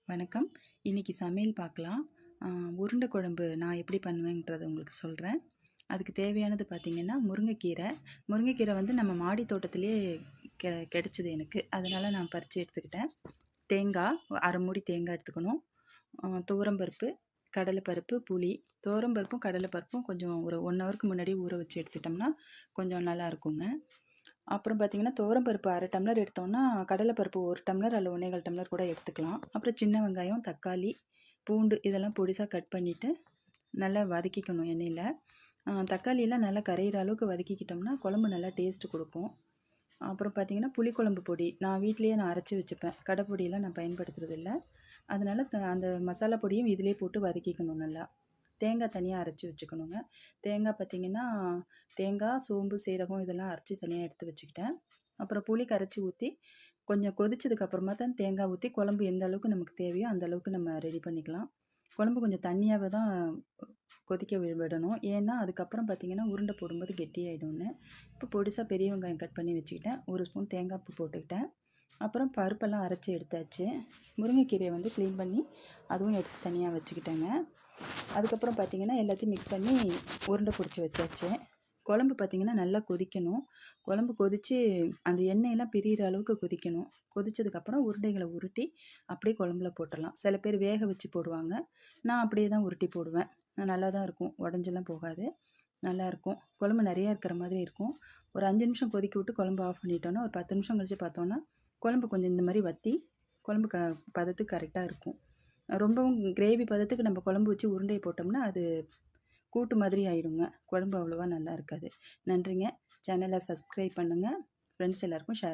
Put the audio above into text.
வணக்கம். இன்னைக்கு சமையல் பார்க்கலாம். உருண்டை குழம்பு நான் எப்படி பண்ணுவேங்கிறத உங்களுக்கு சொல்கிறேன். அதுக்கு தேவையானது பார்த்திங்கன்னா, முருங்கைக்கீரை வந்து நம்ம மாடி தோட்டத்திலேயே கிடைச்சிது எனக்கு. அதனால் நான் பறித்து எடுத்துக்கிட்டேன். தேங்காய், அரை மூடி தேங்காய் எடுத்துக்கணும். துவரம்பருப்பு, கடலைப்பருப்பு, புளி. துவரம்பருப்பும் கடலைப்பருப்பும் கொஞ்சம் ஒரு 1 ஹவருக்கு முன்னாடியே ஊற வச்சு எடுத்துட்டோம்னா கொஞ்சம் நல்லா இருக்குங்க. அப்புறம் பார்த்திங்கன்னா, துவரம்பருப்பு 1/2 டம்ளர் எடுத்தோம்னா, கடலைப்பருப்பு 1 டம்ளர் அல்ல 1 1/4 டம்ளர் கூட எடுத்துக்கலாம். அப்புறம் சின்ன வெங்காயம், தக்காளி, பூண்டு இதெல்லாம் பொடிசாக கட் பண்ணிவிட்டு நல்லா வதக்கிக்கணும் எண்ணெயில். தக்காளியெல்லாம் நல்லா கரையிற அளவுக்கு வதக்கிக்கிட்டோம்னா குழம்பு நல்லா டேஸ்ட்டு கொடுக்கும். அப்புறம் பார்த்திங்கன்னா, புளிக்குழம்பு பொடி நான் வீட்டிலேயே அரைச்சி வச்சுப்பேன். கடை பொடியெல்லாம் நான் பயன்படுத்துறதில்ல. அதனால் அந்த மசாலா பொடியும் இதிலே போட்டு வதக்கிக்கணும் நல்லா. தேங்காய் தனியாக அரைச்சி வச்சுக்கணுங்க. தேங்காய் பார்த்திங்கன்னா, தேங்காய், சோம்பு, சீரகம் இதெல்லாம் அரைச்சி தனியாக எடுத்து வச்சுக்கிட்டேன். அப்புறம் புளி கரைச்சி ஊற்றி கொஞ்சம் கொதிச்சதுக்கப்புறமா தான் தேங்காய் ஊற்றி குழம்பு எந்த அளவுக்கு நமக்கு தேவையோ அந்த அளவுக்கு நம்ம ரெடி பண்ணிக்கலாம். குழம்பு கொஞ்சம் தண்ணியாகவே தான் கொதிக்க விடணும். ஏன்னா அதுக்கப்புறம் பார்த்திங்கன்னா, உருண்டை போடும்போது கெட்டியாயிடும்னு. இப்போ பொடிசாக பெரிய வெங்காயம் கட் பண்ணி வச்சுக்கிட்டேன். 1 ஸ்பூன் தேங்காய் பூ போட்டுக்கிட்டேன். அப்புறம் பருப்பெல்லாம் அரைச்சி எடுத்தாச்சு. முருங்கைக்கீரையை வந்து க்ளீன் பண்ணி அதுவும் எடுத்து தனியாக வச்சுக்கிட்டேங்க. அதுக்கப்புறம் பார்த்திங்கன்னா, எல்லாத்தையும் மிக்ஸ் பண்ணி உருண்டை பிடிச்சி வச்சாச்சு. குழம்பு பார்த்திங்கன்னா நல்லா கொதிக்கணும். குழம்பு கொதித்து அந்த எண்ணெயெல்லாம் பிரிகிற அளவுக்கு கொதிக்கணும். கொதித்ததுக்கப்புறம் உருண்டைகளை உருட்டி அப்படியே குழம்புல போட்டுடலாம். சில பேர் வேக வச்சு போடுவாங்க. நான் அப்படியே தான் உருட்டி போடுவேன். நல்லா தான் இருக்கும், உடஞ்செல்லாம் போகாது, நல்லாயிருக்கும். குழம்பு நிறையா இருக்கிற மாதிரி இருக்கும். ஒரு 5 நிமிஷம் கொதிக்க விட்டு குழம்பு ஆஃப் பண்ணிட்டோன்னா, ஒரு 10 நிமிஷம் கழித்து பார்த்தோன்னா குழம்பு கொஞ்சம் இந்த மாதிரி வற்றி குழம்பு பதத்துக்கு கரெக்டாக இருக்கும். ரொம்பவும் கிரேவி பதத்துக்கு நம்ம குழம்பு வச்சு உருண்டையை போட்டோம்னா அது கூட்டு மாதிரி ஆகிடுங்க. குழம்பு அவ்வளோவா நல்லா இருக்காது. நன்றிங்க. சேனலை சப்ஸ்கிரைப் பண்ணுங்கள். ஃப்ரெண்ட்ஸ் எல்லாருக்கும் ஷேர்